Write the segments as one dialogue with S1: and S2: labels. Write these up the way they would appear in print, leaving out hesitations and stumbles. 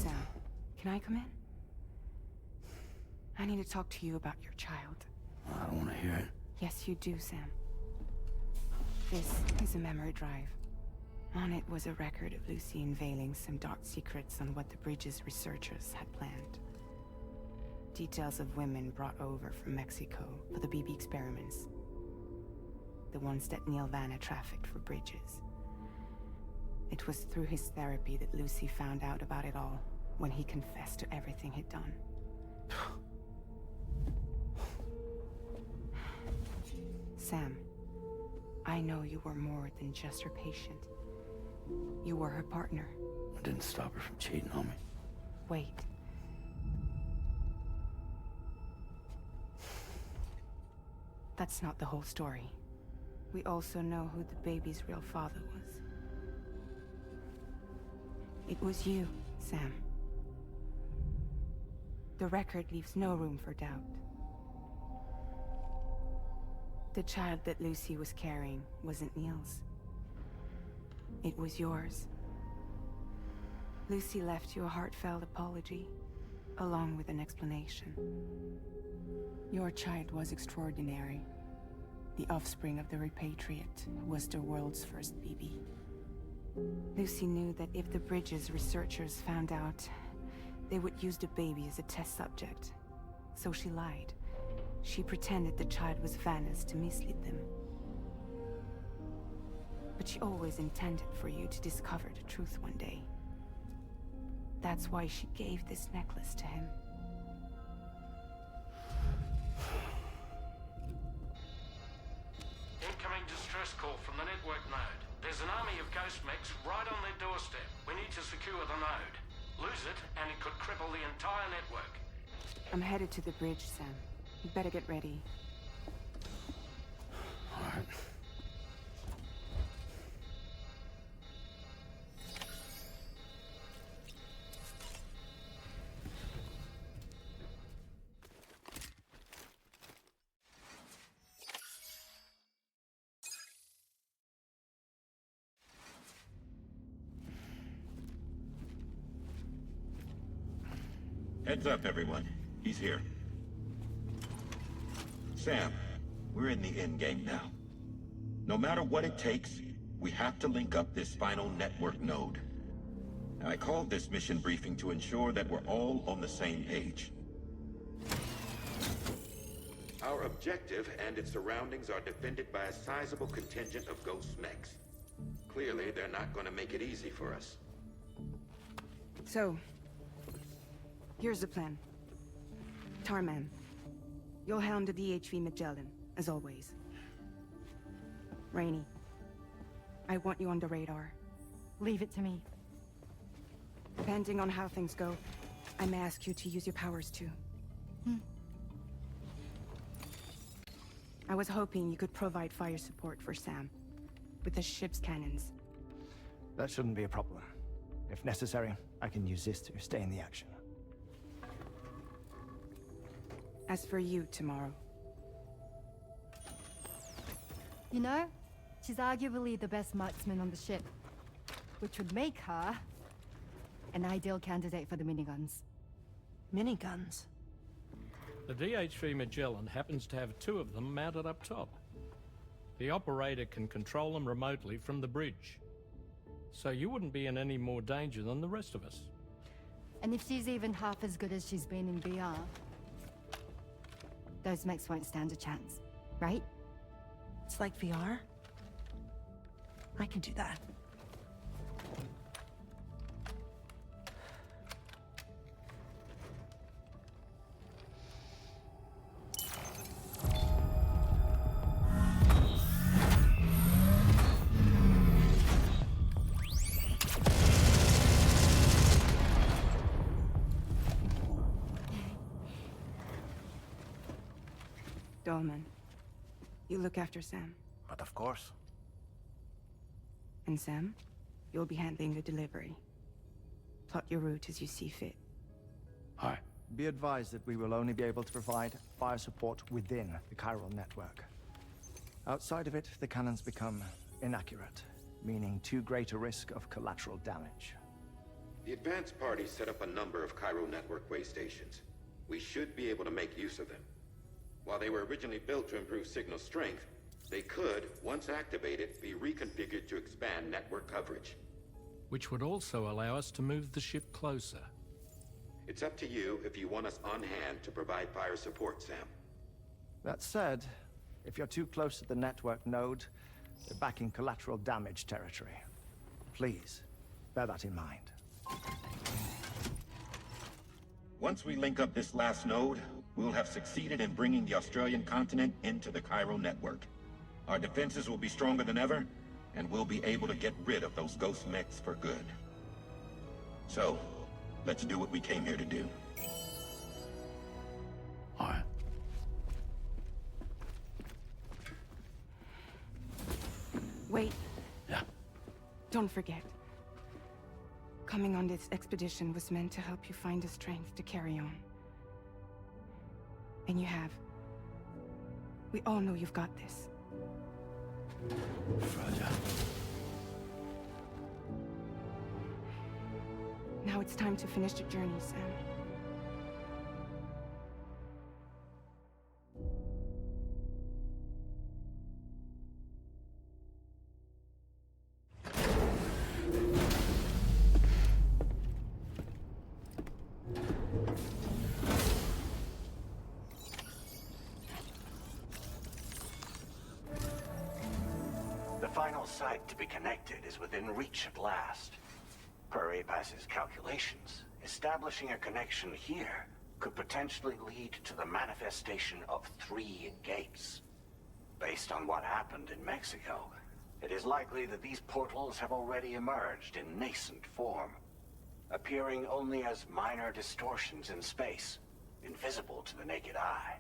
S1: Sam, can I come in? I need to talk to you about your child.
S2: I don't want to hear it.
S1: Yes, you do, Sam. This is a memory drive. On it was a record of Lucy unveiling some dark secrets on what the Bridges researchers had planned. Details of women brought over from Mexico for the BB experiments. The ones that Neil Vanna trafficked for Bridges. It was through his therapy that Lucy found out about it all, when he confessed to everything he'd done. Sam, I know you were more than just her patient. You were her partner.
S2: I didn't stop her from cheating on me.
S1: Wait. That's not the whole story. We also know who the baby's real father was. It was you, Sam. The record leaves no room for doubt. The child that Lucy was carrying wasn't Neil's. It was yours. Lucy left you a heartfelt apology, along with an explanation. Your child was extraordinary. The offspring of the repatriate was the world's first BB. Lucy knew that if the Bridges researchers found out, they would use the baby as a test subject. So she lied. She pretended the child was Vanna's to mislead them. But she always intended for you to discover the truth one day. That's why she gave this necklace to him.
S3: Incoming distress call from the network node. There's an army of ghost mechs right on their doorstep. We need to secure the node. Lose it, and it could cripple the entire network.
S1: I'm headed to the bridge, Sam. You better get ready.
S2: All right.
S4: Heads up, everyone. He's here. Sam, we're in the end game now. No matter what it takes, we have to link up this final network node. I called this mission briefing to ensure that we're all on the same page.
S5: Our objective and its surroundings are defended by a sizable contingent of ghost mechs. Clearly, they're not going to make it easy for us.
S1: So, here's the plan. Tarman, you'll helm the DHV Magellan, as always. Rainey, I want you on the radar.
S6: Leave it to me.
S1: Depending on how things go, I may ask you to use your powers too. I was hoping you could provide fire support for Sam, with the ship's cannons.
S7: That shouldn't be a problem. If necessary, I can use this to stay in the action.
S1: As for you, tomorrow.
S6: You know, she's arguably the best marksman on the ship, which would make her an ideal candidate for the miniguns.
S8: Miniguns?
S3: The DHV Magellan happens to have 2 of them mounted up top. The operator can control them remotely from the bridge. So you wouldn't be in any more danger than the rest of us.
S6: And if she's even half as good as she's been in VR, those mechs won't stand a chance, right?
S8: It's like VR? I can do that.
S1: Dolman, you look after Sam.
S7: But of course.
S1: And Sam, you'll be handling the delivery. Plot your route as you see fit.
S2: All right.
S7: Be advised that we will only be able to provide fire support within the chiral network. Outside of it, the cannons become inaccurate, meaning too great a risk of collateral damage.
S5: The advanced party set up a number of Chiral Network way stations. We should be able to make use of them. While they were originally built to improve signal strength, they could, once activated, be reconfigured to expand network coverage.
S3: Which would also allow us to move the ship closer.
S5: It's up to you if you want us on hand to provide fire support, Sam.
S7: That said, if you're too close to the network node, you're back in collateral damage territory. Please, bear that in mind.
S4: Once we link up this last node, we'll have succeeded in bringing the Australian continent into the Chiral network. Our defenses will be stronger than ever, and we'll be able to get rid of those ghost mechs for good. So, let's do what we came here to do.
S2: All right.
S1: Wait,
S2: Yeah.
S1: don't forget. Coming on this expedition was meant to help you find the strength to carry on. And you have. We all know you've got this.
S2: Fragile.
S1: Now it's time to finish the journey, Sam.
S9: The final site to be connected is within reach at last. Per APAS's calculations, establishing a connection here could potentially lead to the manifestation of 3 gates. Based on what happened in Mexico, it is likely that these portals have already emerged in nascent form, appearing only as minor distortions in space, invisible to the naked eye.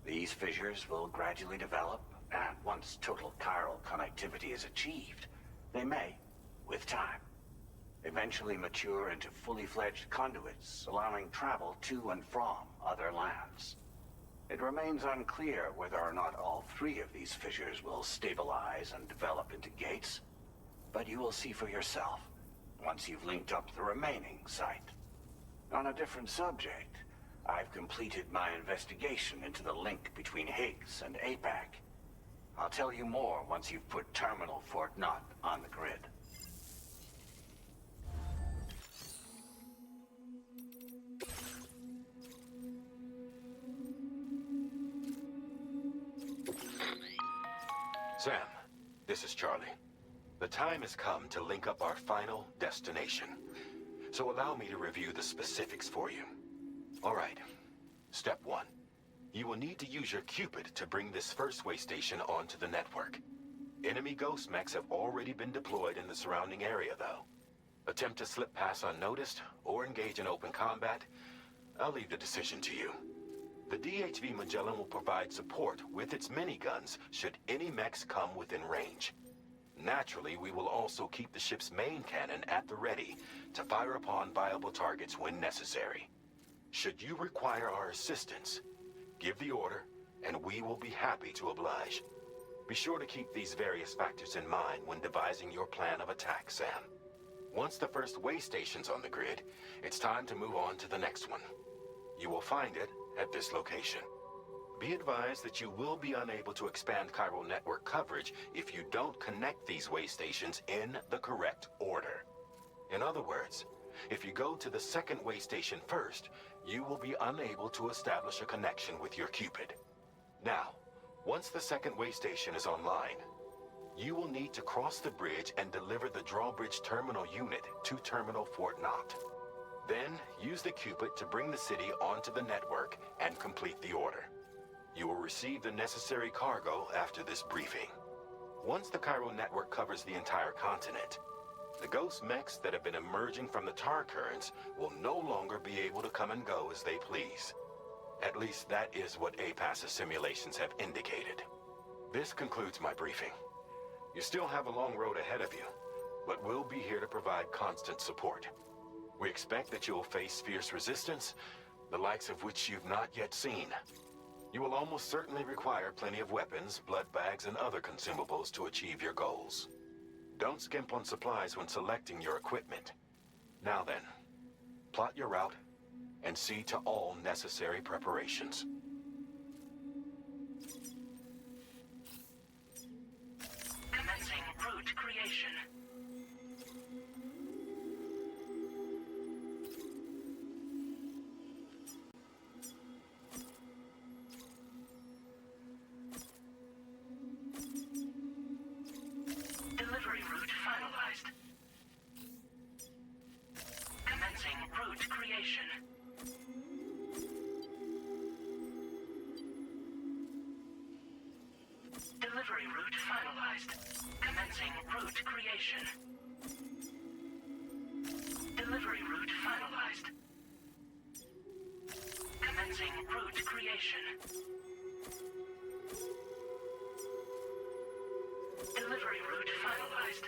S9: These fissures will gradually develop, and once total chiral connectivity is achieved, they may, with time, eventually mature into fully fledged conduits, allowing travel to and from other lands. It remains unclear whether or not all 3 of these fissures will stabilize and develop into gates, but you will see for yourself once you've linked up the remaining site. On a different subject, I've completed my investigation into the link between Higgs and APAC. I'll tell you more once you've put Terminal Fort Knott on the grid.
S5: Sam, this is Charlie. The time has come to link up our final destination. So allow me to review the specifics for you. All right. Step 1. You will need to use your Cupid to bring this first way station onto the network. Enemy ghost mechs have already been deployed in the surrounding area, though. Attempt to slip past unnoticed or engage in open combat, I'll leave the decision to you. The DHV Magellan will provide support with its miniguns should any mechs come within range. Naturally, we will also keep the ship's main cannon at the ready to fire upon viable targets when necessary. Should you require our assistance, give the order, and we will be happy to oblige. Be sure to keep these various factors in mind when devising your plan of attack, Sam. Once the first way station's on the grid, it's time to move on to the next one. You will find it at this location. Be advised that you will be unable to expand Chiral network coverage if you don't connect these way stations in the correct order. In other words, if you go to the second way station first, you will be unable to establish a connection with your Cupid. Now, once the second way station is online, you will need to cross the bridge and deliver the drawbridge terminal unit to Terminal Fort Knott. Then, use the Cupid to bring the city onto the network and complete the order. You will receive the necessary cargo after this briefing. Once the Chiral network covers the entire continent, the ghost mechs that have been emerging from the tar currents will no longer be able to come and go as they please. At least that is what APAS's simulations have indicated. This concludes my briefing. You still have a long road ahead of you, but we'll be here to provide constant support. We expect that you will face fierce resistance, the likes of which you've not yet seen. You will almost certainly require plenty of weapons, blood bags, and other consumables to achieve your goals. Don't skimp on supplies when selecting your equipment. Now then, plot your route and see to all necessary preparations.
S10: Commencing route creation. Delivery route finalized. Commencing route creation. Delivery route finalized. Commencing route creation. Delivery route finalized. Commencing route creation. Delivery route finalized.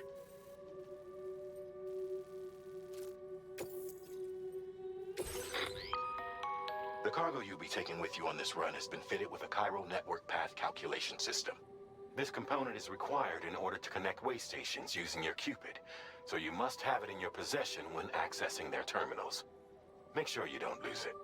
S5: The cargo you'll be taking with you on this run has been fitted with a chiral network path calculation system. This component is required in order to connect way stations using your Cupid, so you must have it in your possession when accessing their terminals. Make sure you don't lose it.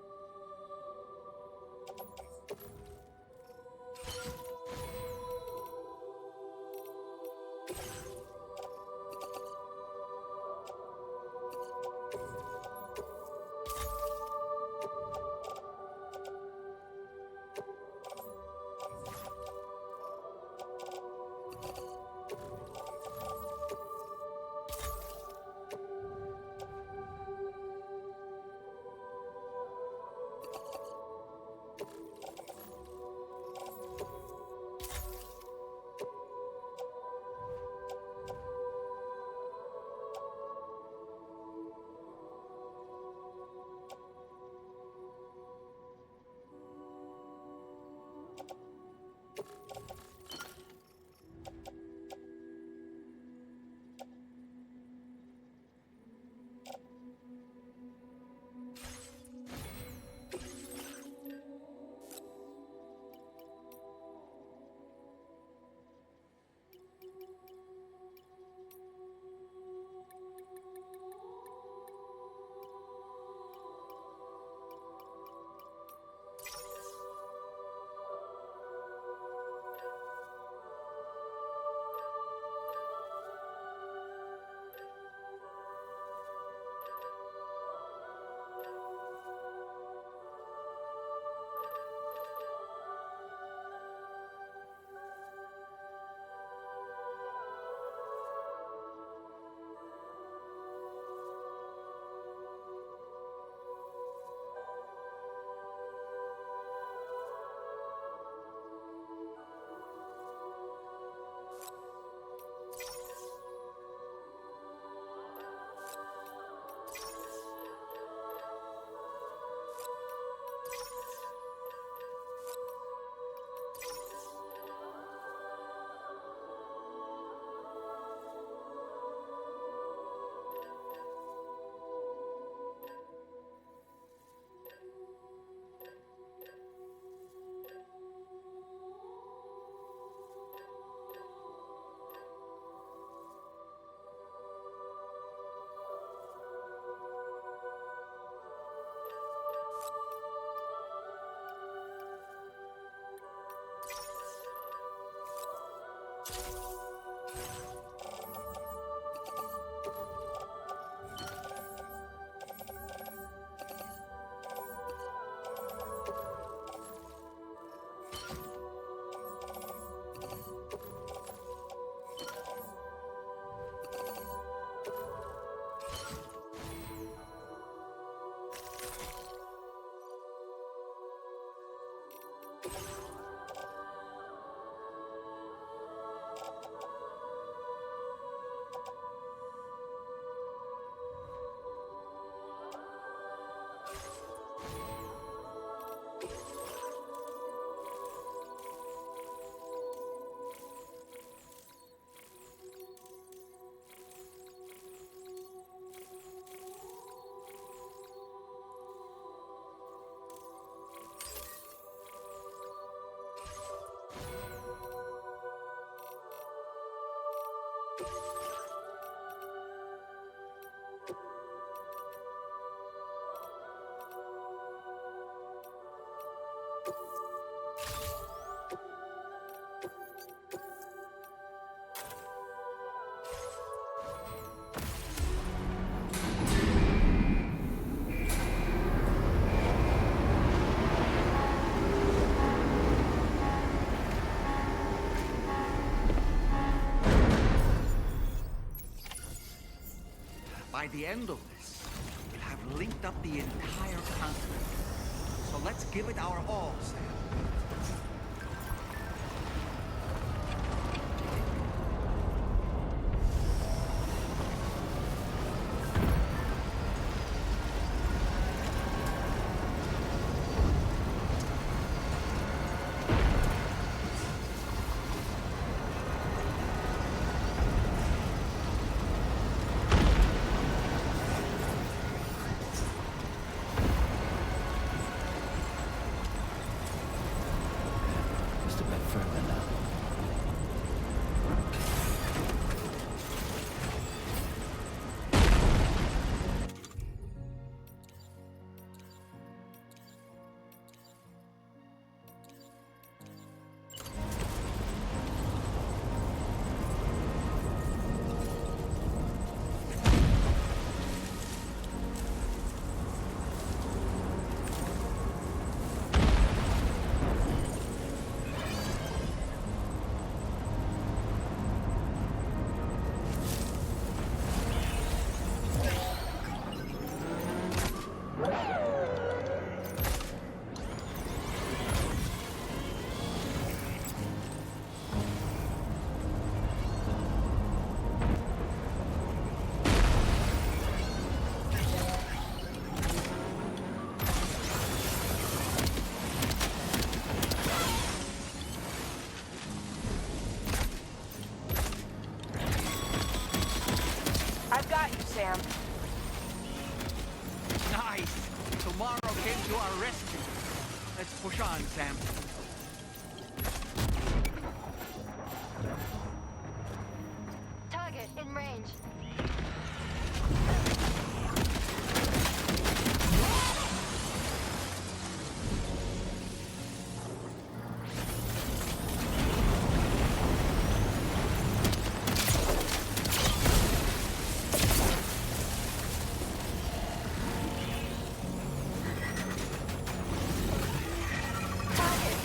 S11: By the end of this, we'll have linked up the entire continent. So let's give it our all, Sam.
S2: Just a bit further now.
S12: I've got you, Sam.
S11: Nice! Tomorrow came to our rescue. Let's push on, Sam.
S6: Target in range.
S12: Target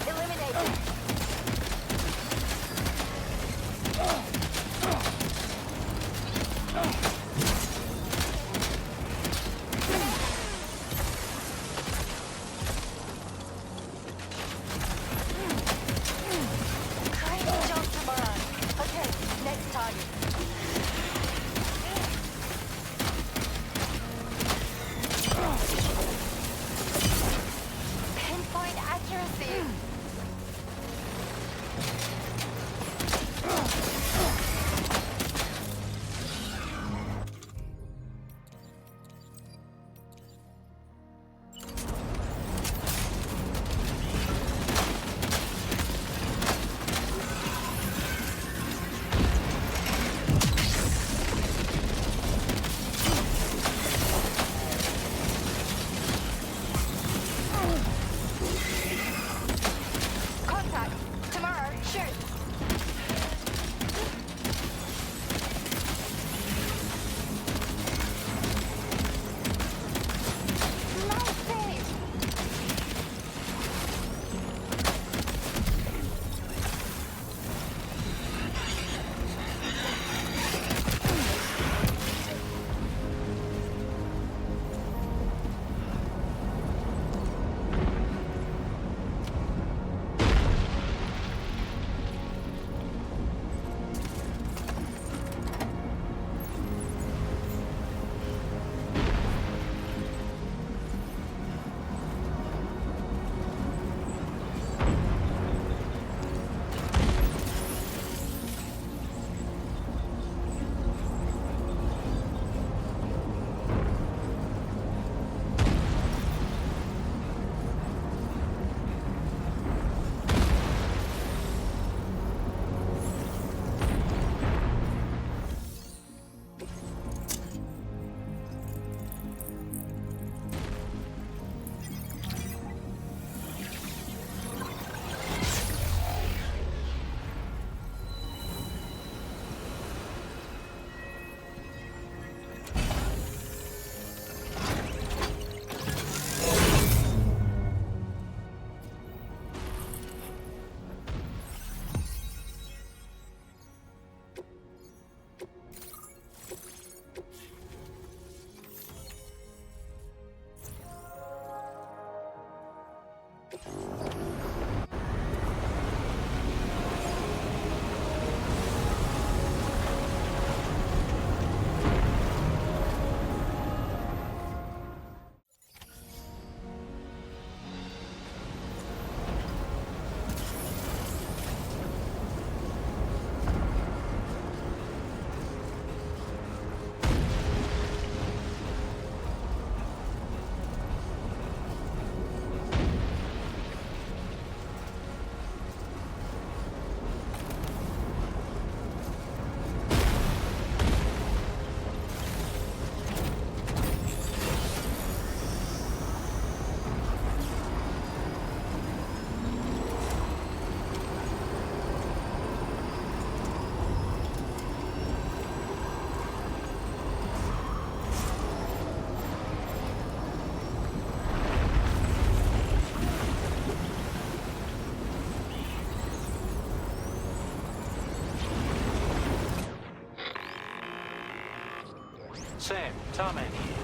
S3: Sam, Tarman here.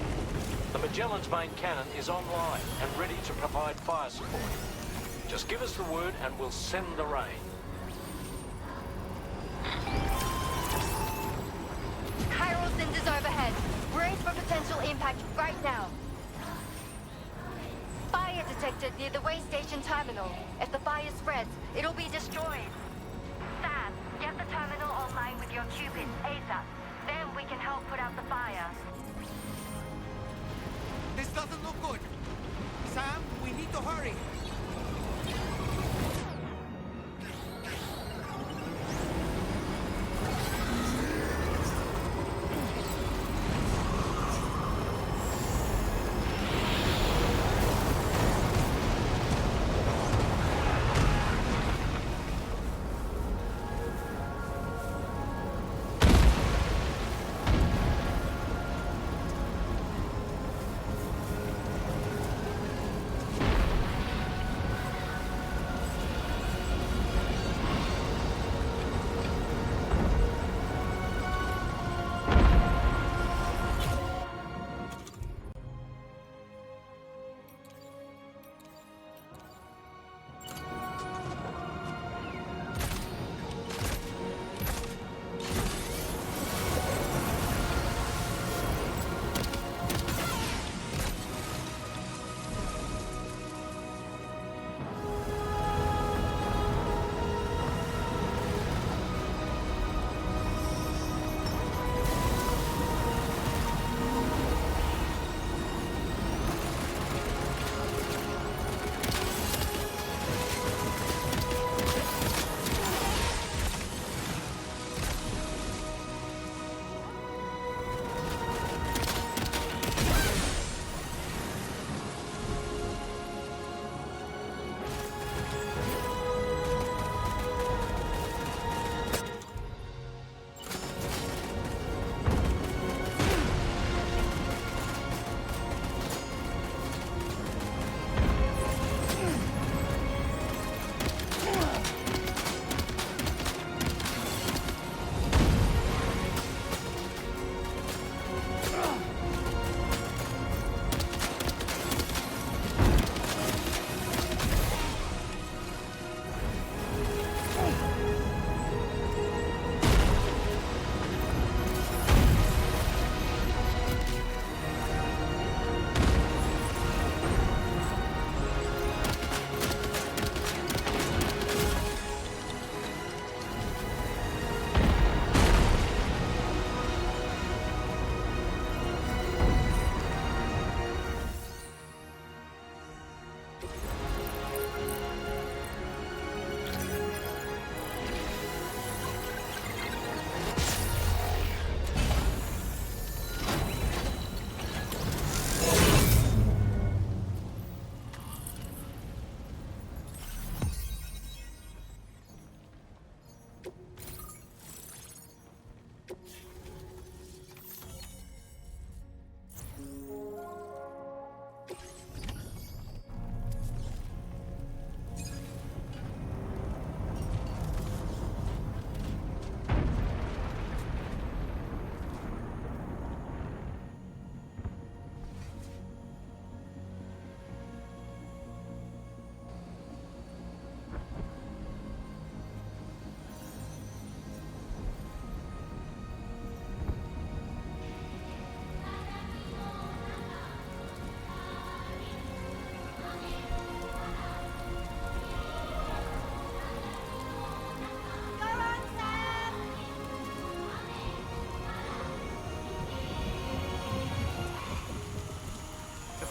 S3: The Magellan's main cannon is online and ready to provide fire support. Just give us the word and we'll send the rain.
S6: Chiral cinders overhead. Brace for potential impact right now. Fire detected near the way station terminal. If the fire spreads, it'll be destroyed. Sam, get the terminal online with your qubits ASAP. Then we can help put out the fire.
S11: This doesn't look good. Sam, we need to hurry.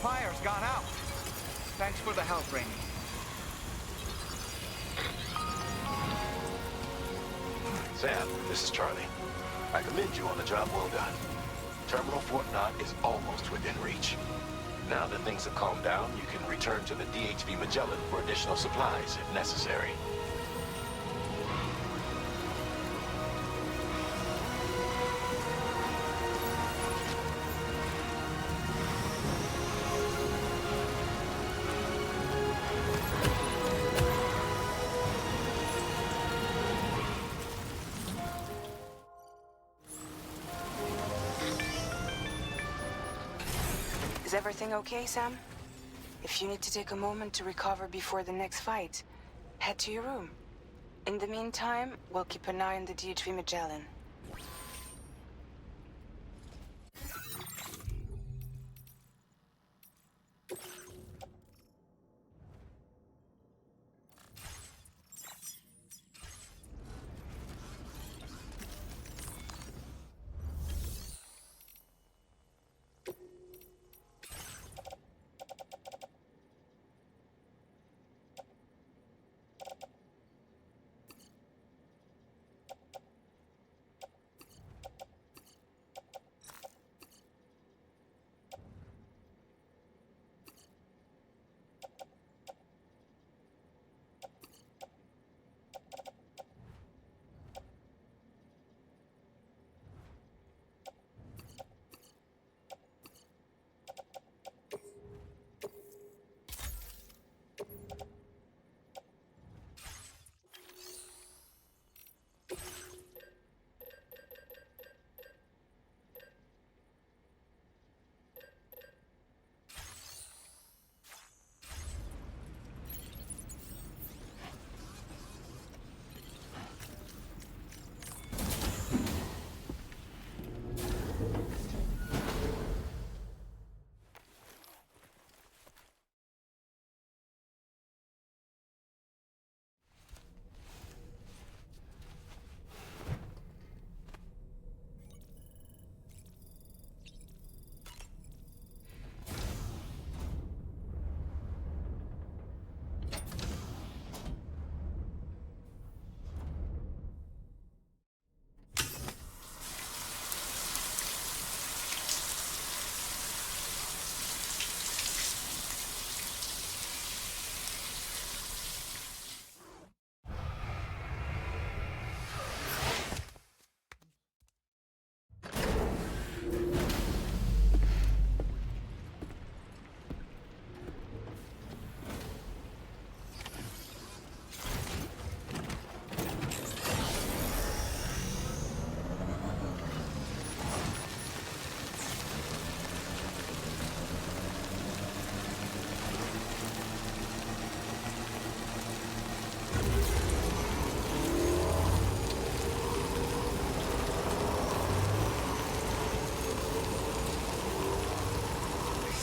S11: Fire's gone out. Thanks for the help, Rainey.
S5: Sam, this is Charlie. I commend you on the job well done. Terminal Fort Knott is almost within reach. Now that things have calmed down, you can return to the DHV Magellan for additional supplies if necessary.
S1: everything okay, Sam? If you need to take a moment to recover before the next fight, head to your room. In the meantime, we'll keep an eye on the DHV Magellan.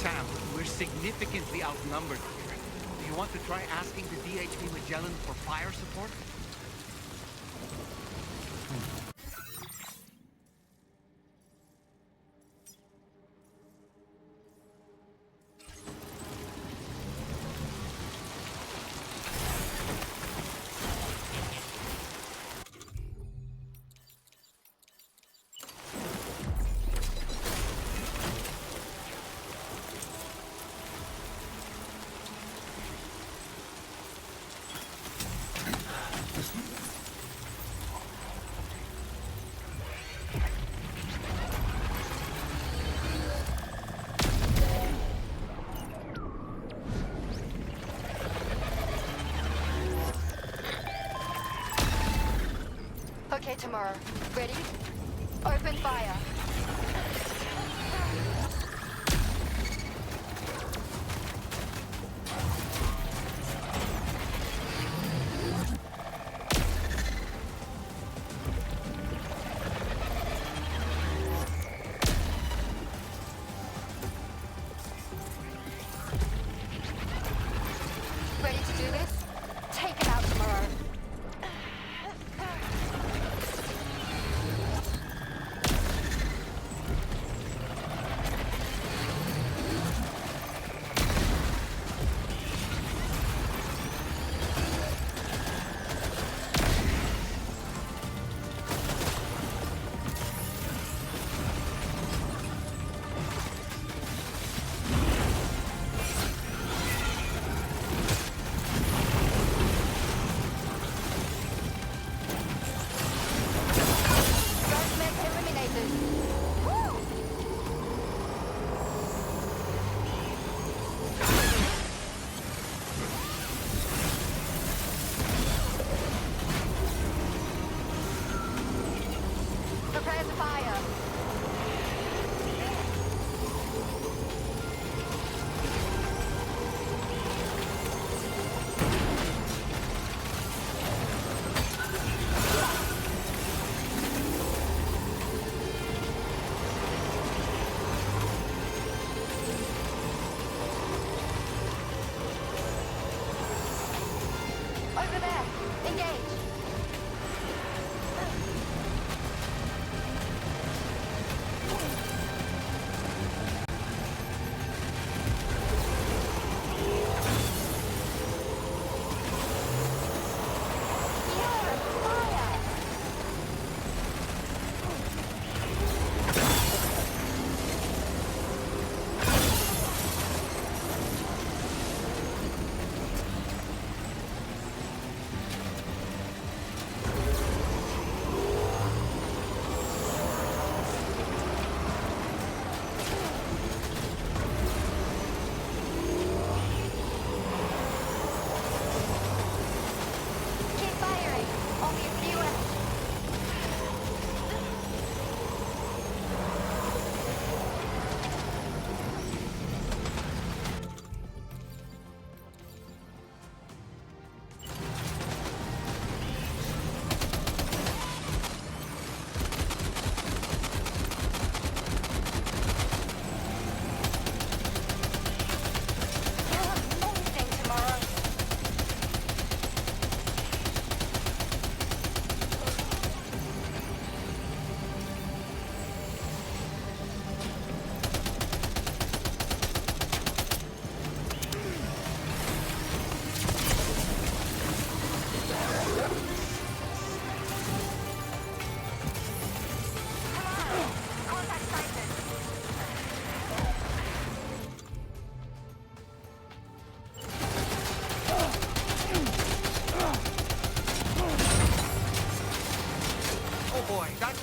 S11: Sam, we're significantly outnumbered here. Do you want to try asking the DHV Magellan for fire support?
S6: Okay, tomorrow. Ready? Open fire. Ready to do this? Take it out tomorrow.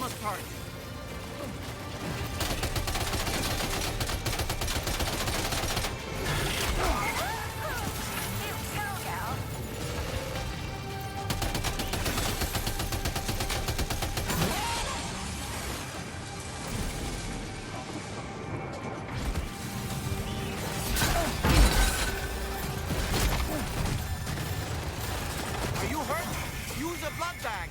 S11: must hurt. Are you hurt? Use a blood bag.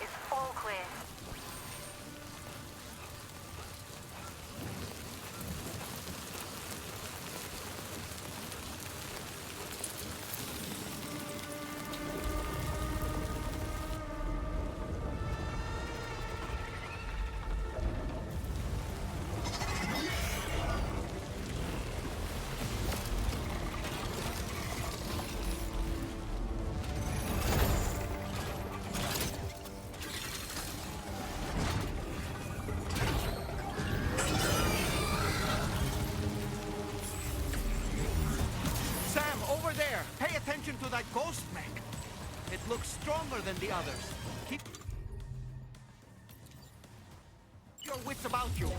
S6: is all clear.
S11: Pay attention to that ghost mech. It looks stronger than the others. Keep your wits about you.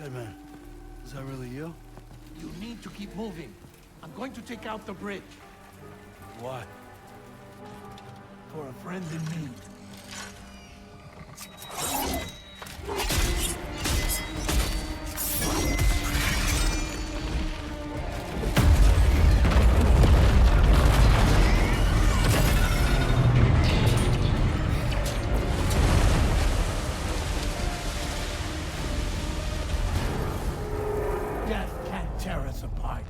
S13: Hey, man. Is that really you?
S14: You need to keep moving. I'm going to take out the bridge.
S13: Why?
S14: For a friend in need. Death can't tear us apart.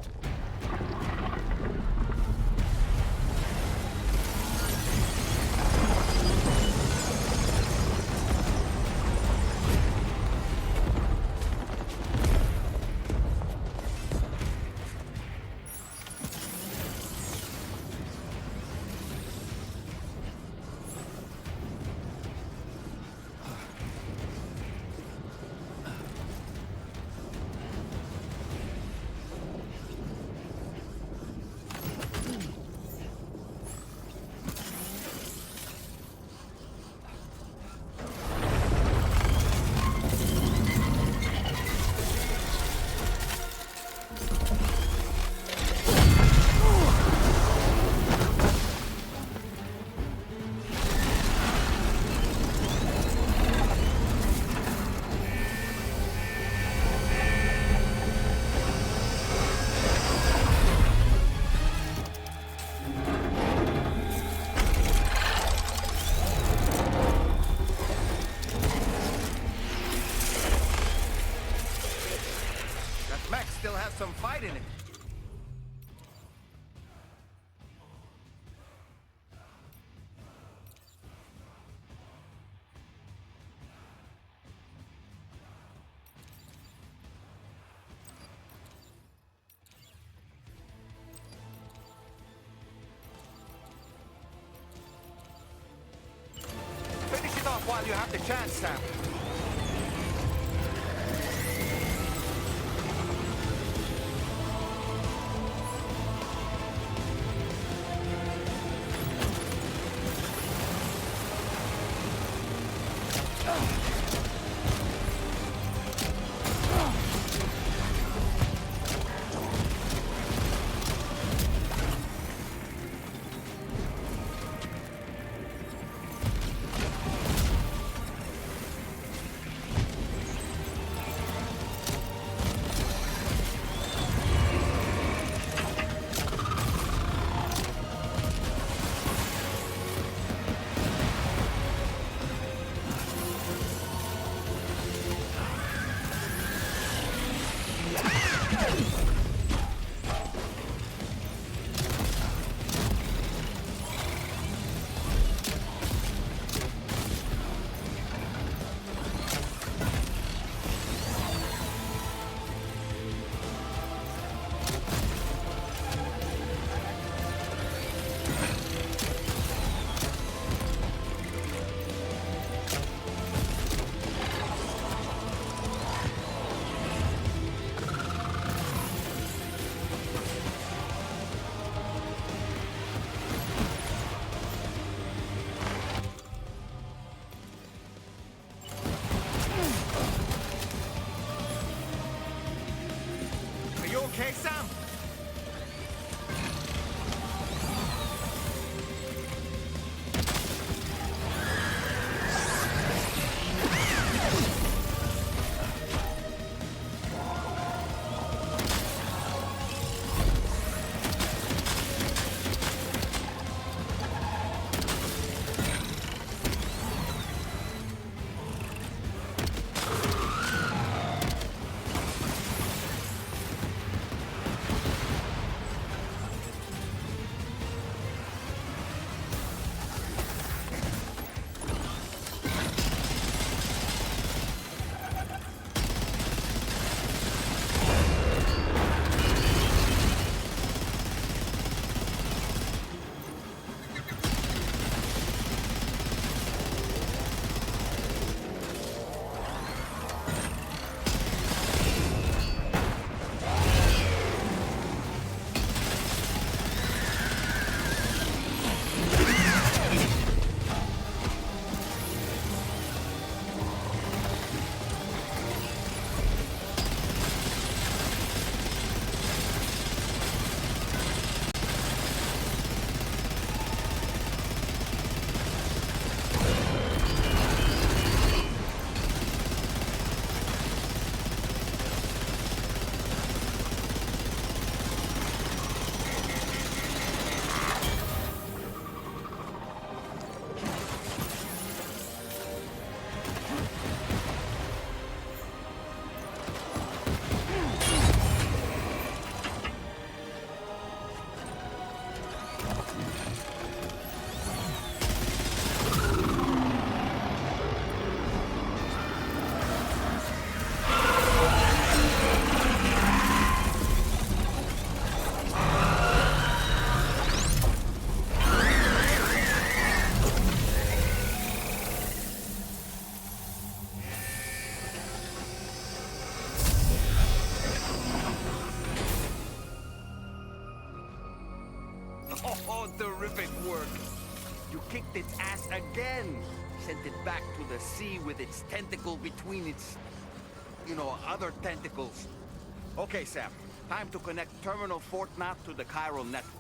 S11: Still has some fight in it. Finish it off while you have the chance, Sam. Okay, Sam? again. Sent it back to the sea with its tentacle between its, other tentacles. Okay, Sam. Time to connect Terminal Fort Map to the chiral network.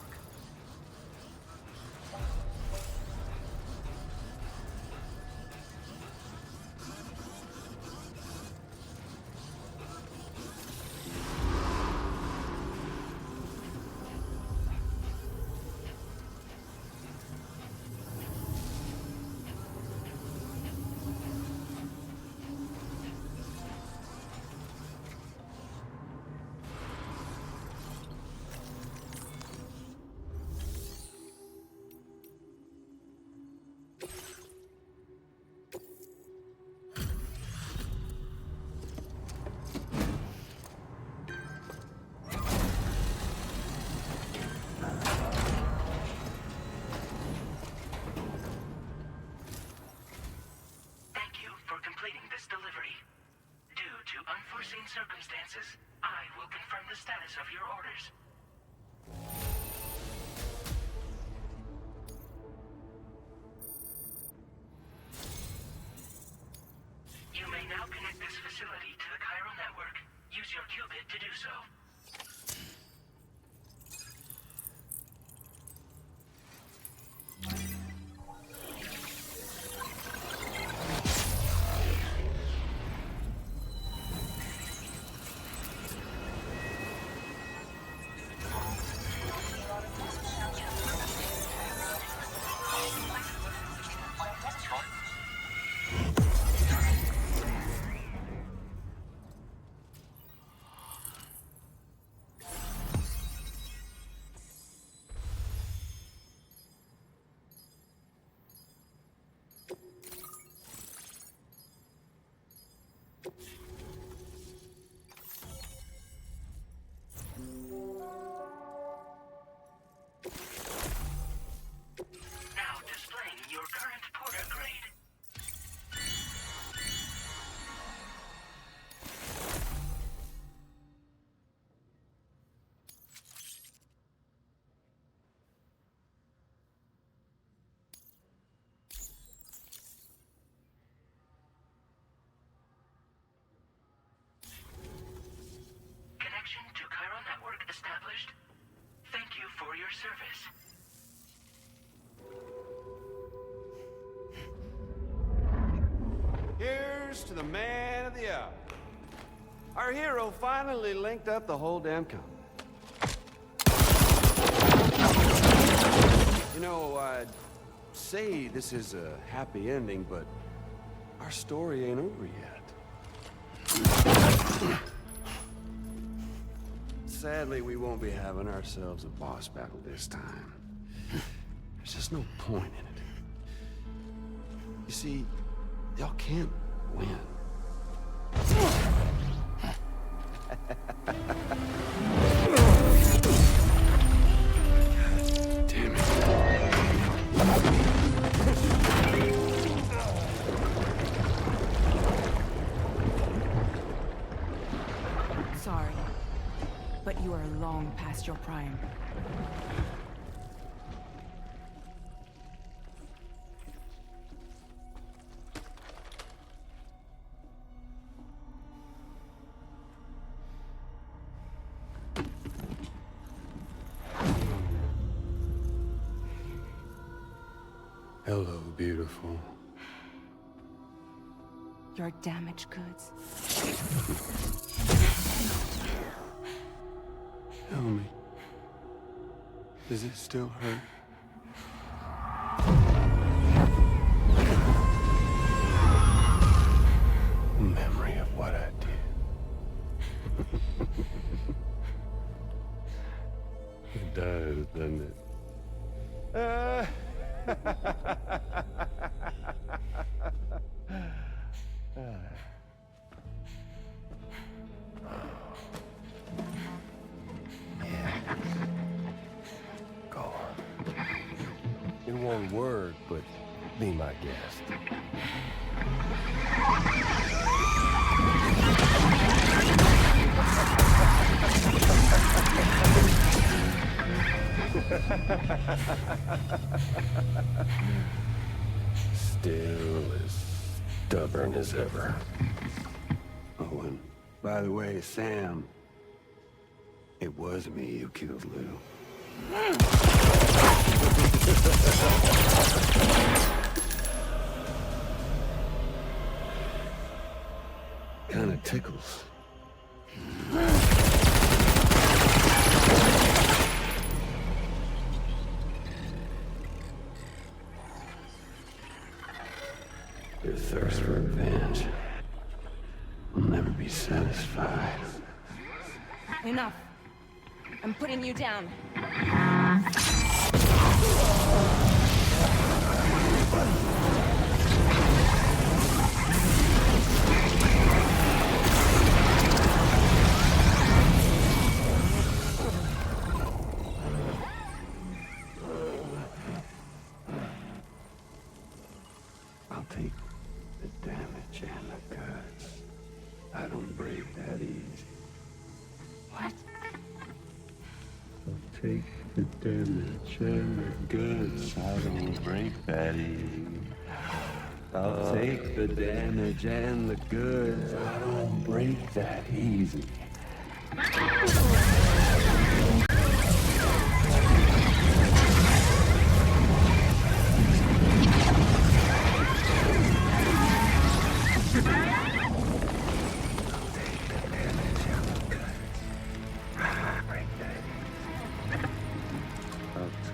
S10: Circumstances, I will confirm the status of your orders. You may now connect this facility to the chiral network. Use your qubit to do so. Now displaying your current porter grade. Connection to chiral network established. Thank you for your service.
S15: Here's to the man of the hour. Our hero finally linked up the whole damn company. I'd say this is a happy ending, but our story ain't over yet. Sadly, we won't be having ourselves a boss battle this time. There's just no point in it. You see, y'all can't win. Damn it.
S1: Sorry, but you are long past your prime.
S15: Hello, beautiful.
S1: Your damaged goods.
S15: Tell me, does it still hurt? Memory of what I did. It does, doesn't it? Go on. In one word, but be my guest. still as stubborn as ever. Oh, and by the way, Sam, it was me who killed Lou. Kinda tickles. Your thirst for revenge will never be satisfied.
S16: Enough. I'm putting you down.
S15: I'll take the damage and the guts. I don't break that easy.
S16: What?
S15: I'll take the damage and the guts. I don't break that easy. I'll take the damage and the goods. I don't break that easy.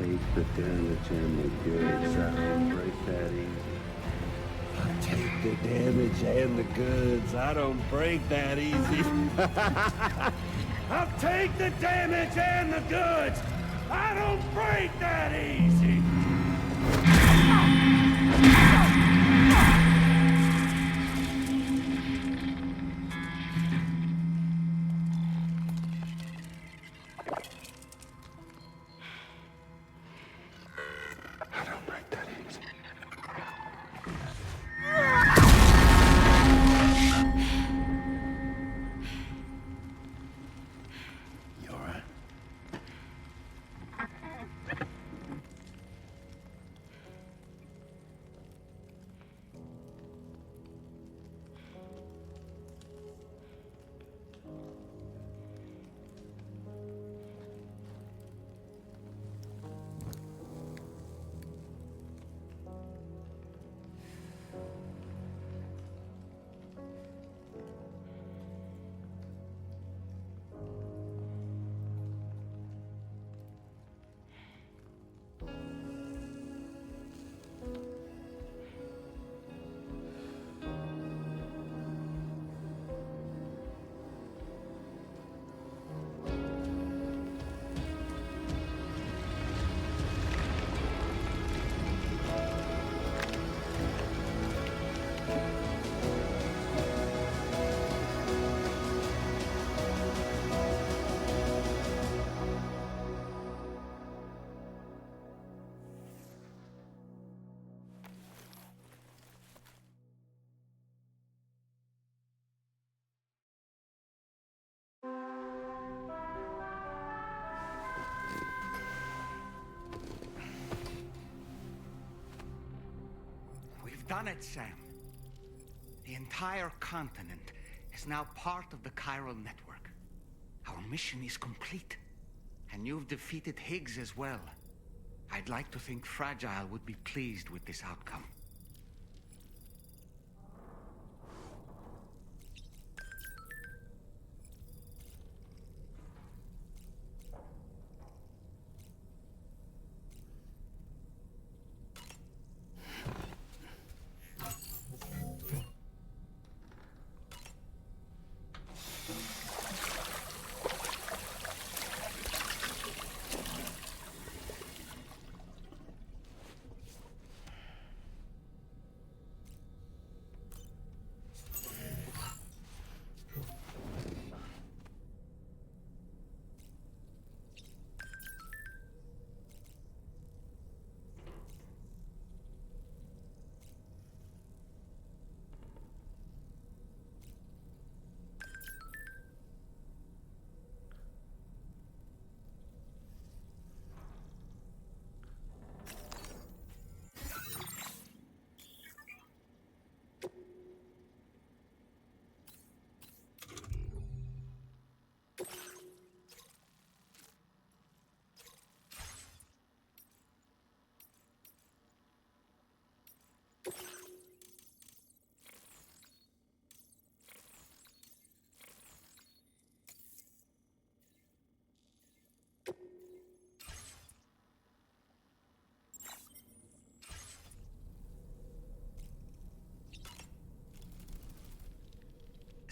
S15: Take the damage and the goods. I don't break that easy. I'll take the damage and the goods. I don't break that easy. I'll take the damage and the goods. I don't break that easy.
S11: Done it, Sam. The entire continent is now part of the chiral network. Our mission is complete. And you've defeated Higgs as well. I'd like to think Fragile would be pleased with this outcome.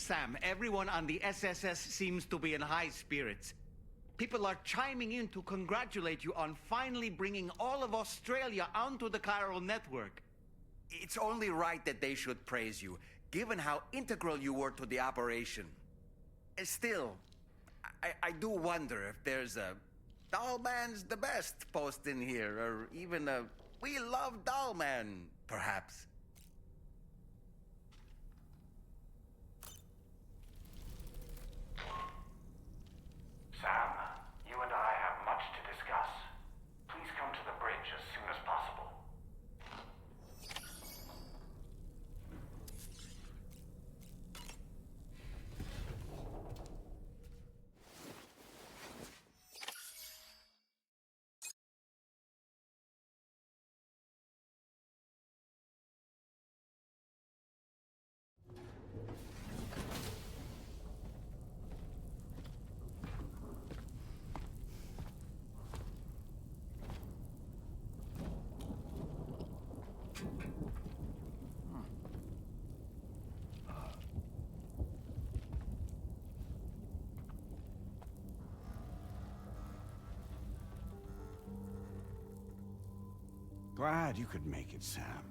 S11: Sam, everyone on the SSS seems to be in high spirits. People are chiming in to congratulate you on finally bringing all of Australia onto the chiral network.
S17: It's only right that they should praise you, given how integral you were to the operation. Still, I do wonder if there's a Dollman's the best post in here, or even a We Love Dollman, perhaps.
S9: Sam, you and I have much to discuss. Please come to the bridge as soon as possible.
S7: Glad you could make it, Sam.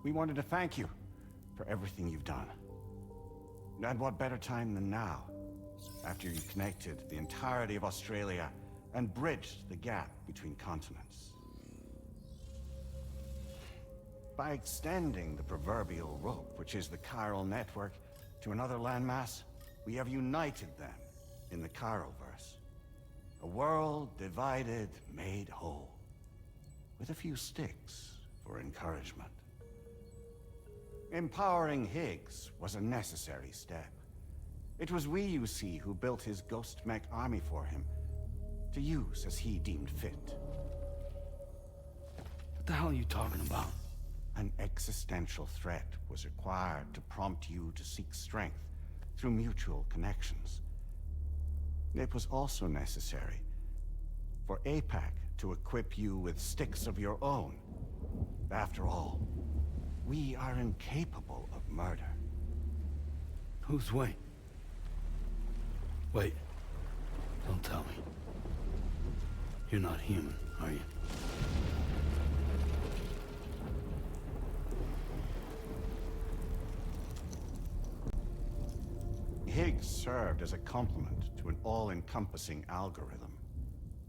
S7: We wanted to thank you for everything you've done. And what better time than now, after you connected the entirety of Australia and bridged the gap between continents. By extending the proverbial rope, which is the chiral network, to another landmass, we have united them in the Chiroverse. A world divided, made whole. With a few sticks for encouragement. Empowering Higgs was a necessary step. It was we, you see, who built his ghost mech army for him, to use as he deemed fit.
S13: What the hell are you talking about?
S7: An existential threat was required to prompt you to seek strength through mutual connections. It was also necessary for APAC to equip you with sticks of your own. After all, we are incapable of murder.
S13: Who's we? Wait. Don't tell me. You're not human, are you?
S7: Higgs served as a complement to an all-encompassing algorithm.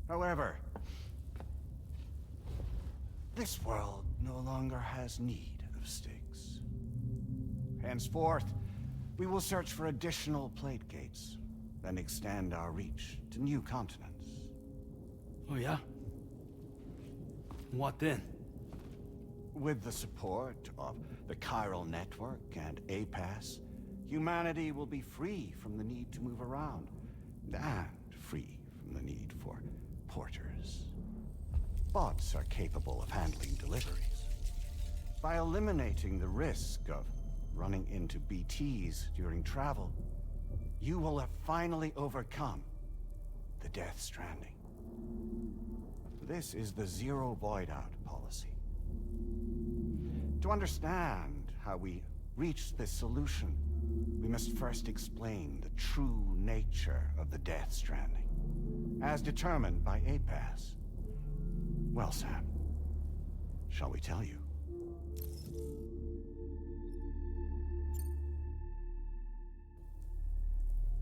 S7: However, this world no longer has need of sticks. Henceforth, we will search for additional plate gates, then extend our reach to new continents.
S13: Oh yeah? What then?
S7: With the support of the chiral network and APAS, humanity will be free from the need to move around, and free from the need for porters. Bots are capable of handling deliveries. By eliminating the risk of running into BTs during travel, you will have finally overcome the Death Stranding. This is the Zero Void Out policy. To understand how we reached this solution, we must first explain the true nature of the Death Stranding, as determined by APAS. Well, Sam, shall we tell you?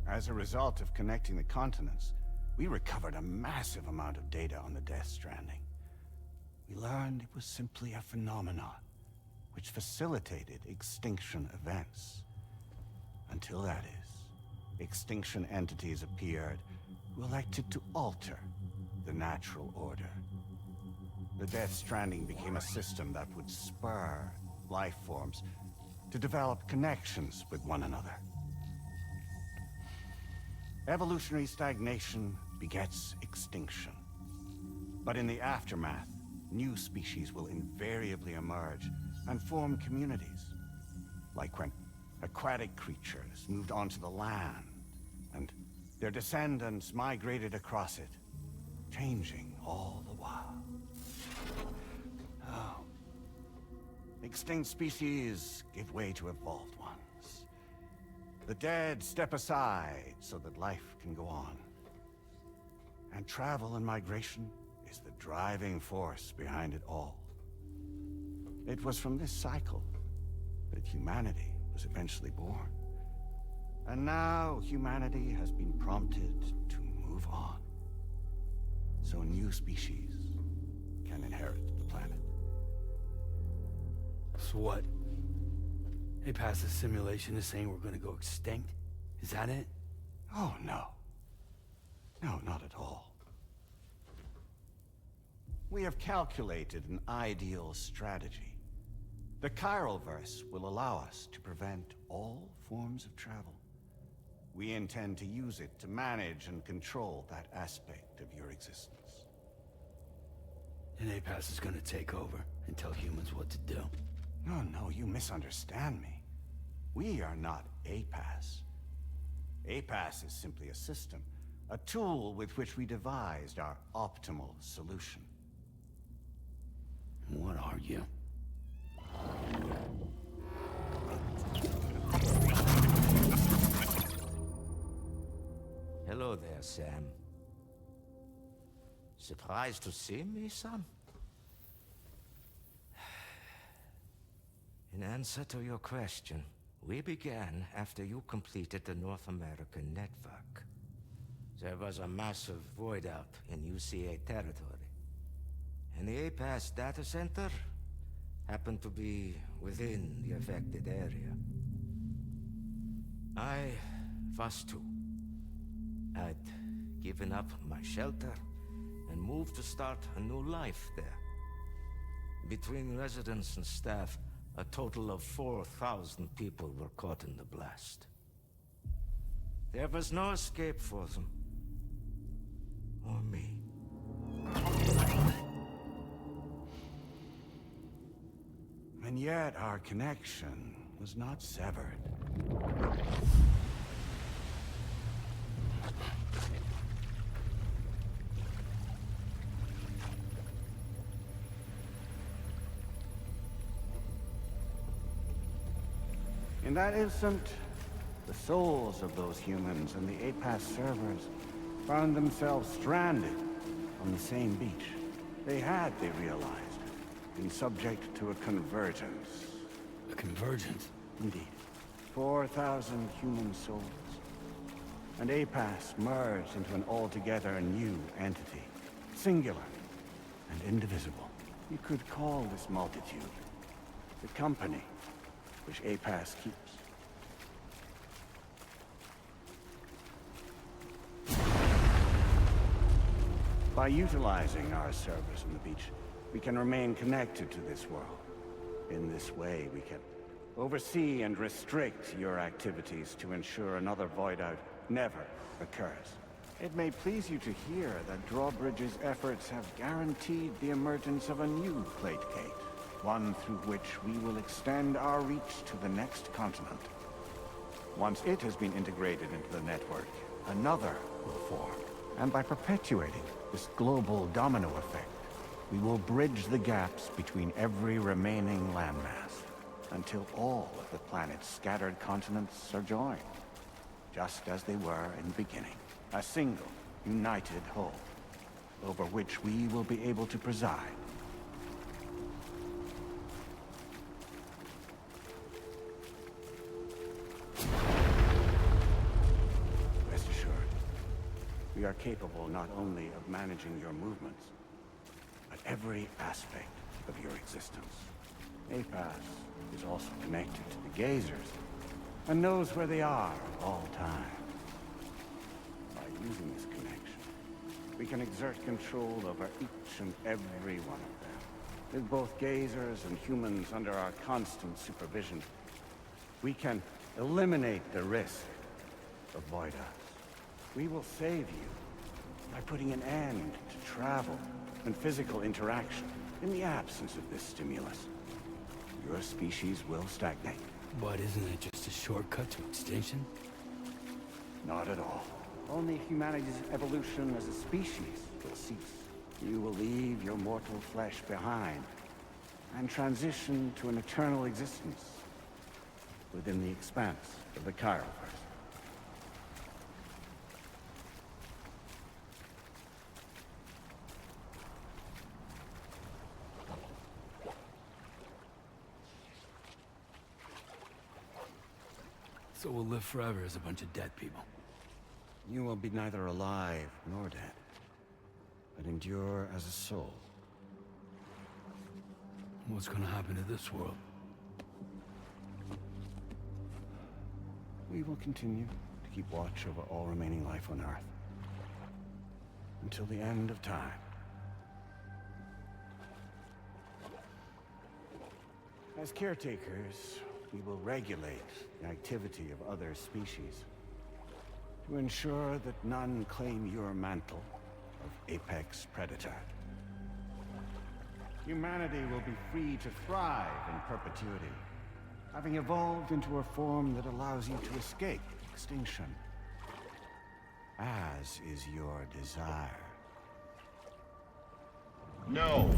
S7: As a result of connecting the continents, we recovered a massive amount of data on the Death Stranding. We learned it was simply a phenomenon which facilitated extinction events. Until that is, extinction entities appeared who elected to alter the natural order. The Death Stranding became a system that would spur life forms to develop connections with one another. Evolutionary stagnation begets extinction. But in the aftermath, new species will invariably emerge and form communities. Like when aquatic creatures moved onto the land, and their descendants migrated across it, changing all the while. Oh. Extinct species give way to evolved ones. The dead step aside so that life can go on. And travel and migration is the driving force behind it all. It was from this cycle that humanity was eventually born. And now humanity has been prompted to move on. So new species can inherit the planet.
S13: So what? APAS's simulation is saying we're gonna go extinct? Is that it?
S7: Oh, no. No, not at all. We have calculated an ideal strategy. The Chiralverse will allow us to prevent all forms of travel. We intend to use it to manage and control that aspect of your existence.
S13: And APAS is gonna take over and tell humans what to do.
S7: No, you misunderstand me. We are not APAS. APAS is simply a system, a tool with which we devised our optimal solution.
S13: What are you?
S18: Hello there, Sam. Surprised to see me, son? In answer to your question, we began after you completed the North American network. There was a massive void out in UCA territory, and the APAS data center happened to be within the affected area. I was too. I'd given up my shelter and moved to start a new life there. Between residents and staff, a total of 4,000 people were caught in the blast. There was no escape for them. Or me.
S7: And yet our connection was not severed. In that instant, the souls of those humans and the APAS servers found themselves stranded on the same beach. They had, they realized, been subject to a convergence.
S13: A convergence?
S7: Indeed. 4,000 human souls. And APAS merged into an altogether new entity. Singular and indivisible. You could call this multitude the company which APAS keeps. By utilizing our servers on the beach, we can remain connected to this world. In this way, we can oversee and restrict your activities to ensure another void out never occurs. It may please you to hear that Drawbridge's efforts have guaranteed the emergence of a new plate gate. One through which we will extend our reach to the next continent. Once it has been integrated into the network, another will form. And by perpetuating this global domino effect, we will bridge the gaps between every remaining landmass, until all of the planet's scattered continents are joined, just as they were in the beginning. A single, united whole, over which we will be able to preside. Rest assured, we are capable not only of managing your movements, but every aspect of your existence. APAS is also connected to the gazers, and knows where they are at all times. By using this connection, we can exert control over each and every one of them. With both gazers and humans under our constant supervision, we can eliminate the risk of void outs. We will save you by putting an end to travel and physical interaction. In the absence of this stimulus, your species will stagnate.
S13: But isn't it just a shortcut to extinction?
S7: Not at all. Only humanity's evolution as a species will cease. You will leave your mortal flesh behind and transition to an eternal existence. within the expanse of the Chiroverse.
S13: So we'll live forever as a bunch of dead people.
S7: You will be neither alive nor dead, but endure as a soul.
S13: What's gonna happen to this world?
S7: We will continue to keep watch over all remaining life on Earth. Until the end of time. As caretakers, we will regulate the activity of other species to ensure that none claim your mantle of apex predator. Humanity will be free to thrive in perpetuity, having evolved into a form that allows you to escape extinction, as is your desire.
S4: No!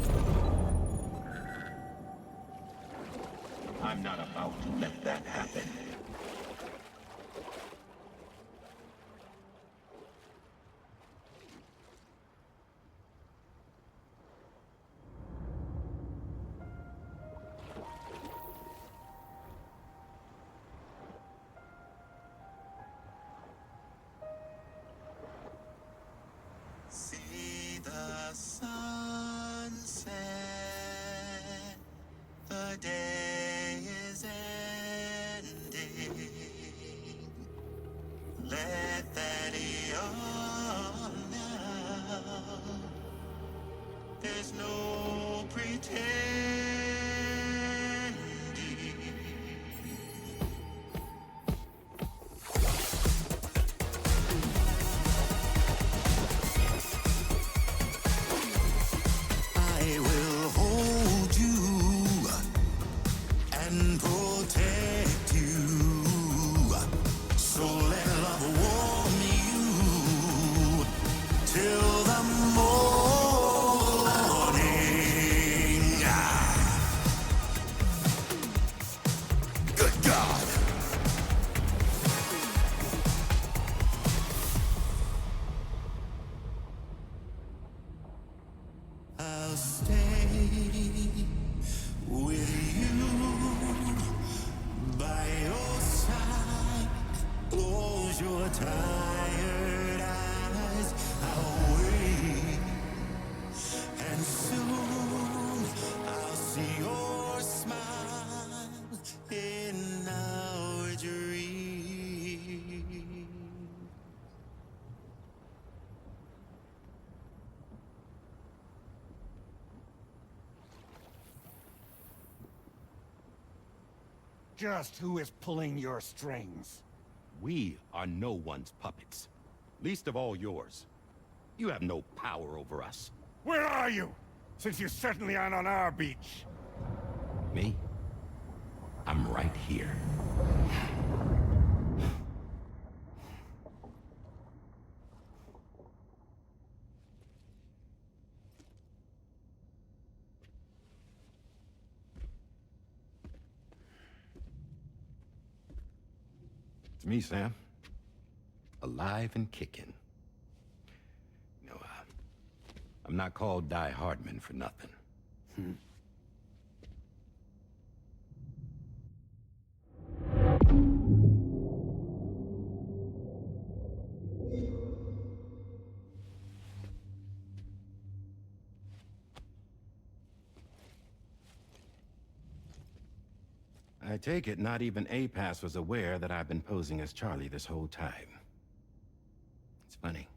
S4: I'm not about to let that happen.
S19: See the sunset, the day is ending. Let that yawn now. There's no pretending. I will hold you and protect you. So let love warm you till the morning. Good God. I'll stay with you by your side. Close your tired eyes. I'll wait, and soon I'll see your smile in our dream.
S7: Just who is pulling your strings?
S5: We are no one's puppets. Least of all yours. You have no power over us.
S7: Where are you? Since you certainly aren't on our beach.
S5: Me? I'm right here. It's me, Sam. Alive and kicking. You know, I'm not called Die Hardman for nothing. I take it not even APAS was aware that I've been posing as Charlie this whole time. It's funny,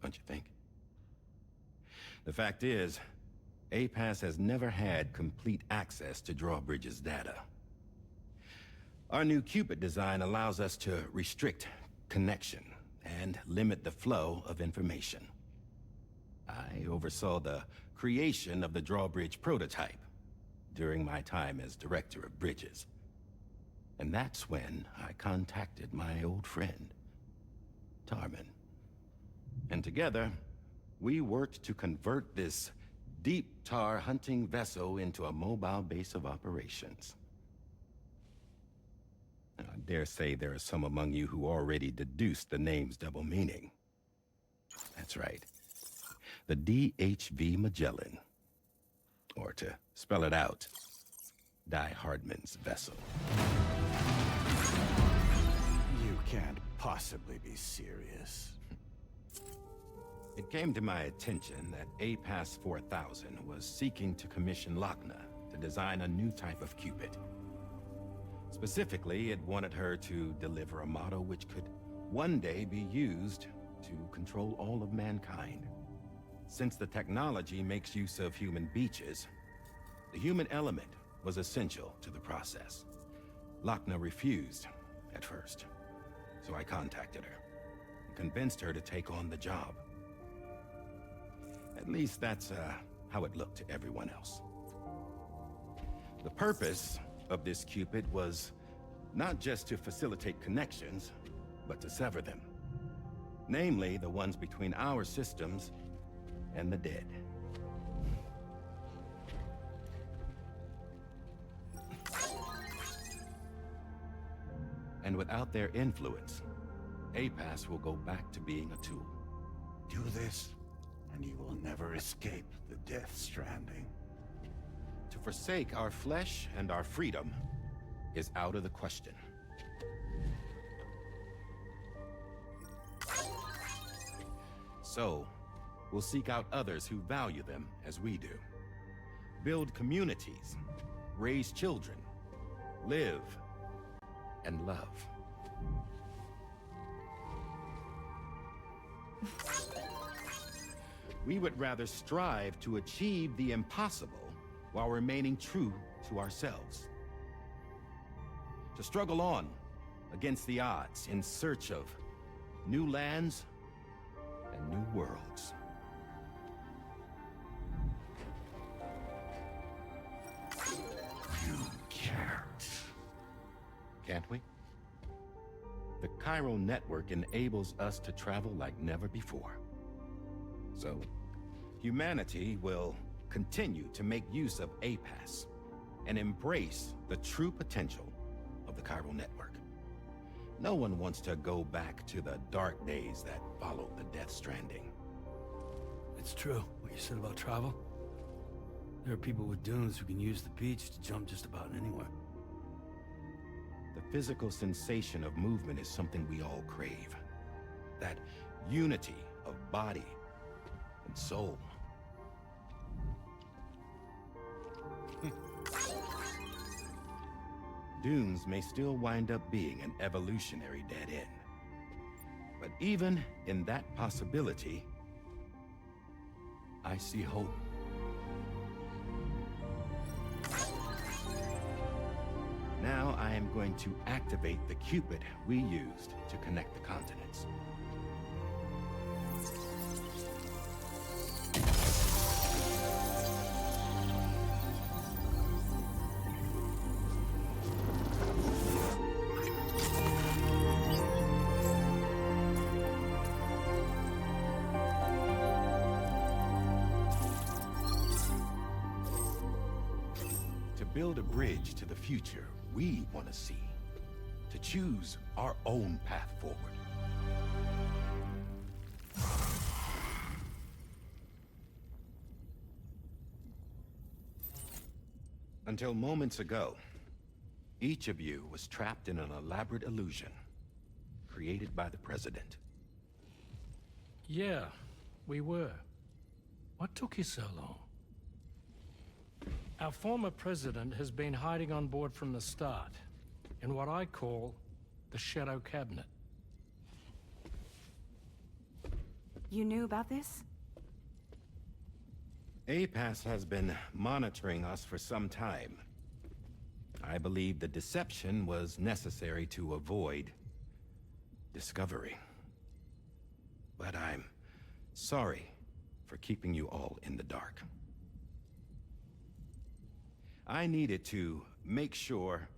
S5: don't you think? The fact is, APAS has never had complete access to Drawbridge's data. Our new Cupid design allows us to restrict connection and limit the flow of information. I oversaw the creation of the Drawbridge prototype during my time as Director of Bridges. And that's when I contacted my old friend, Tarman. And together, we worked to convert this deep tar hunting vessel into a mobile base of operations.
S20: I dare say there are some among you who already deduced the name's double meaning. That's right. The DHV Magellan. Or to spell it out, Die Hardman's vessel.
S7: You can't possibly be serious.
S20: It came to my attention that APAS 4000 was seeking to commission Lochna to design a new type of Cupid. Specifically, it wanted her to deliver a model which could one day be used to control all of mankind. Since the technology makes use of human beaches, the human element was essential to the process. Lochna refused at first, so I contacted her and convinced her to take on the job. At least that's how it looked to everyone else. The purpose of this Cupid was not just to facilitate connections, but to sever them. Namely, the ones between our systems and the dead. And without their influence, APAS will go back to being a tool.
S7: Do this, and you will never escape the Death Stranding.
S20: To forsake our flesh and our freedom is out of the question. So, we'll seek out others who value them as we do. Build communities, raise children, live, and love. We would rather strive to achieve the impossible while remaining true to ourselves. To struggle on against the odds in search of new lands and new worlds.
S7: You can't.
S20: Can't we? The chiral network enables us to travel like never before. So, humanity will continue to make use of APAS and embrace the true potential of the chiral network. No one wants to go back to the dark days that followed the Death Stranding.
S13: It's true, what you said about travel. There are people with dunes who can use the beach to jump just about anywhere.
S20: The physical sensation of movement is something we all crave. That unity of body and soul. Dunes may still wind up being an evolutionary dead end. But even in that possibility, I see hope. Now I am going to activate the Cupid we used to connect the continents. To build a bridge to the future we want to see. To choose our own path forward. Until moments ago, each of you was trapped in an elaborate illusion created by the President.
S3: Yeah, we were. What took you so long? Our former president has been hiding on board from the start, in what I call the Shadow Cabinet.
S1: You knew about this?
S20: APAS has been monitoring us for some time. I believe the deception was necessary to avoid discovery. But I'm sorry for keeping you all in the dark. I needed to make sure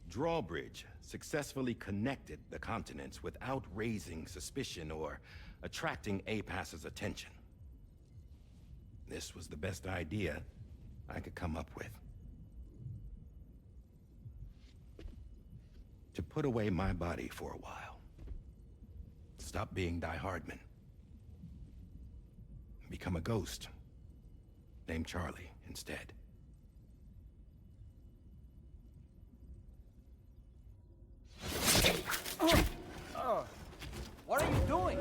S20: Drawbridge successfully connected the continents without raising suspicion or attracting APAS's attention. This was the best idea I could come up with. to put away my body for a while. Stop being Die Hardman. Become a ghost. Named Charlie instead.
S17: What are you doing?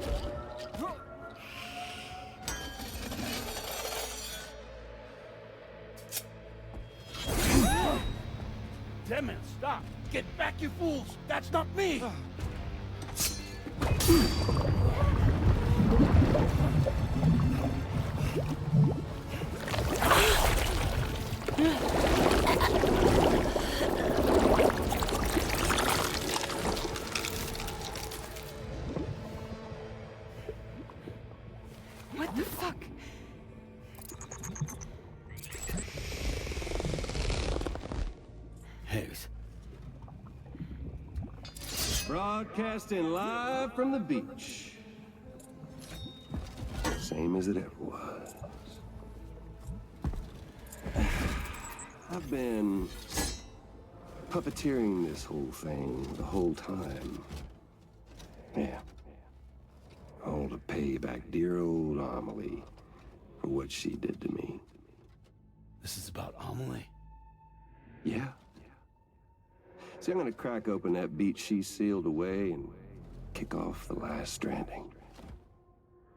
S14: Damn man, stop! Get back, you fools! That's not me!
S1: What the fuck?
S13: Higgs.
S21: Broadcasting live from the beach. Same as it ever was. I've been puppeteering this whole thing the whole time. Yeah. All to pay back dear old Amelie for what she did to me.
S13: This is about Amelie?
S21: Yeah. See, I'm gonna crack open that beach she sealed away and kick off the last stranding.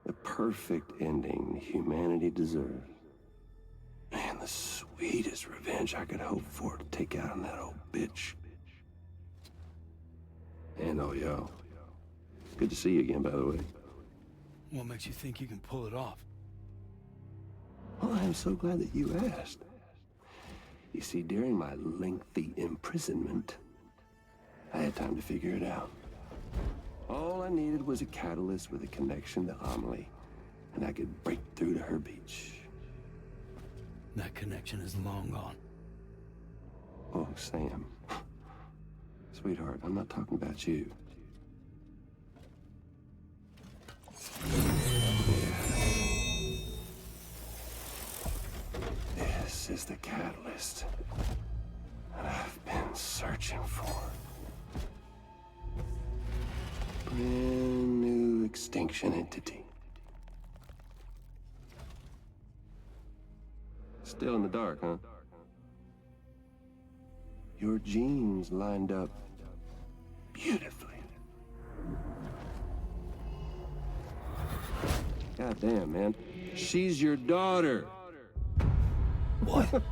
S21: The perfect ending humanity deserves. Man, the sweetest revenge I could hope for to take out on that old bitch. And oh, yo. Good to see you again, by the way.
S13: What makes you think you can pull it off?
S21: Well, I'm so glad that you asked. You see, during my lengthy imprisonment, I had time to figure it out. All I needed was a catalyst with a connection to Amelie, and I could break through to her beach.
S13: That connection is long gone.
S21: Oh, Sam. Sweetheart, I'm not talking about you. This is the catalyst that I've been searching for. Brand new extinction entity. Still in the dark, huh? Your genes lined up beautifully. God damn, man. She's your daughter.
S13: What?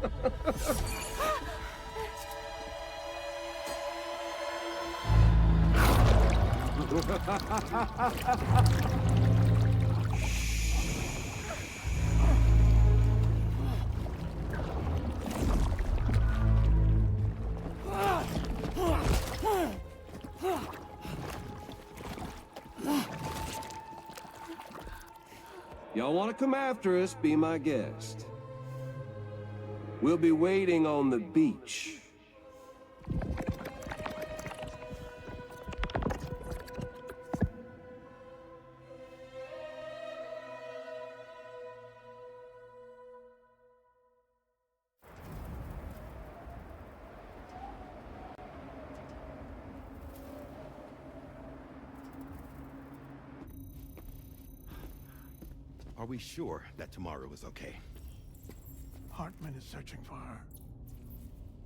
S21: Y'all want to come after us, be my guest. We'll be waiting on the beach.
S20: Are we sure that tomorrow is okay?
S14: Hartman is searching for her.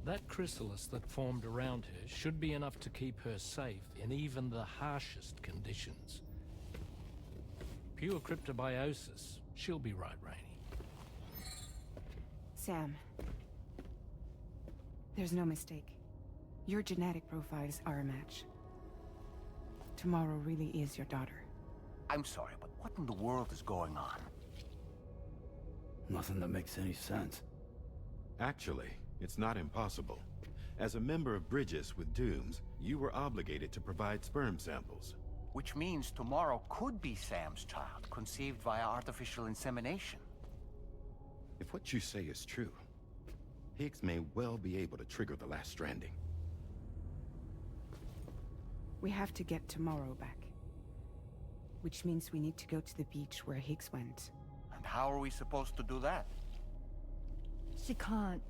S3: That chrysalis that formed around her should be enough to keep her safe in even the harshest conditions. Pure cryptobiosis. She'll be right, Rainey.
S1: Sam. There's no mistake. Your genetic profiles are a match. Tomorrow really is your daughter.
S9: I'm sorry, but what in the world is going on?
S13: Nothing that makes any sense.
S20: Actually, it's not impossible. As a member of Bridges with Dooms, you were obligated to provide sperm samples.
S9: Which means tomorrow could be Sam's child, conceived via artificial insemination.
S20: If what you say is true, Higgs may well be able to trigger the last stranding.
S1: We have to get tomorrow back. Which means we need to go to the beach where Higgs went.
S9: And how are we supposed to do that?
S22: She can't.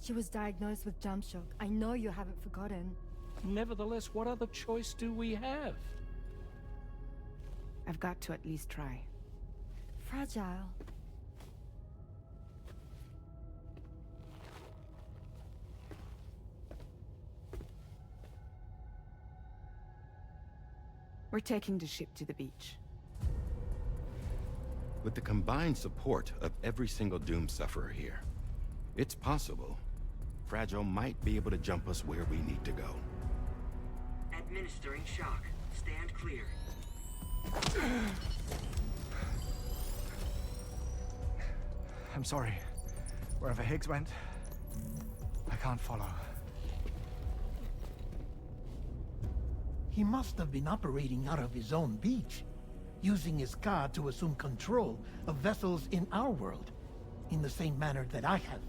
S22: She was diagnosed with jump shock. I know you haven't forgotten.
S3: Nevertheless, what other choice do we have?
S1: I've got to at least try.
S6: Fragile.
S1: We're taking the ship to the beach.
S20: With the combined support of every single Doom sufferer here, it's possible Fragile might be able to jump us where we need to go.
S10: Administering shock. Stand clear.
S8: I'm sorry. Wherever Higgs went, I can't follow.
S14: He must have been operating out of his own beach, using his car to assume control of vessels in our world, in the same manner that I have.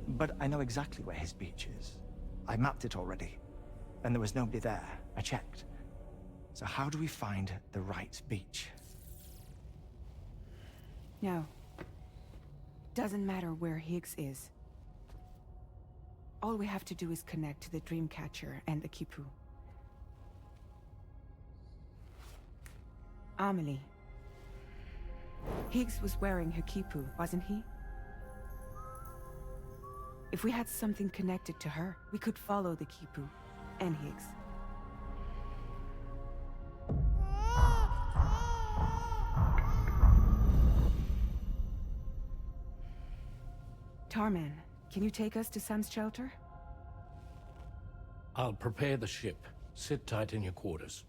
S8: But I know exactly where his beach is. I mapped it already, and there was nobody there. I checked. So how do we find the right beach?
S1: No. Doesn't matter where Higgs is. All we have to do is connect to the Dreamcatcher and the Kipu. Amelie. Higgs was wearing her Kipu, wasn't he? If we had something connected to her, we could follow the Kipu and Higgs. Tarman, can you take us to Sam's shelter?
S3: I'll prepare the ship. Sit tight in your quarters.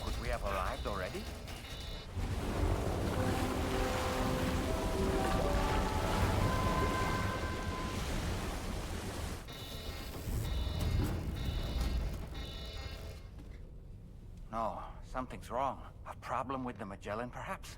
S17: Could we have arrived already? No, something's wrong. A problem with the Magellan, perhaps?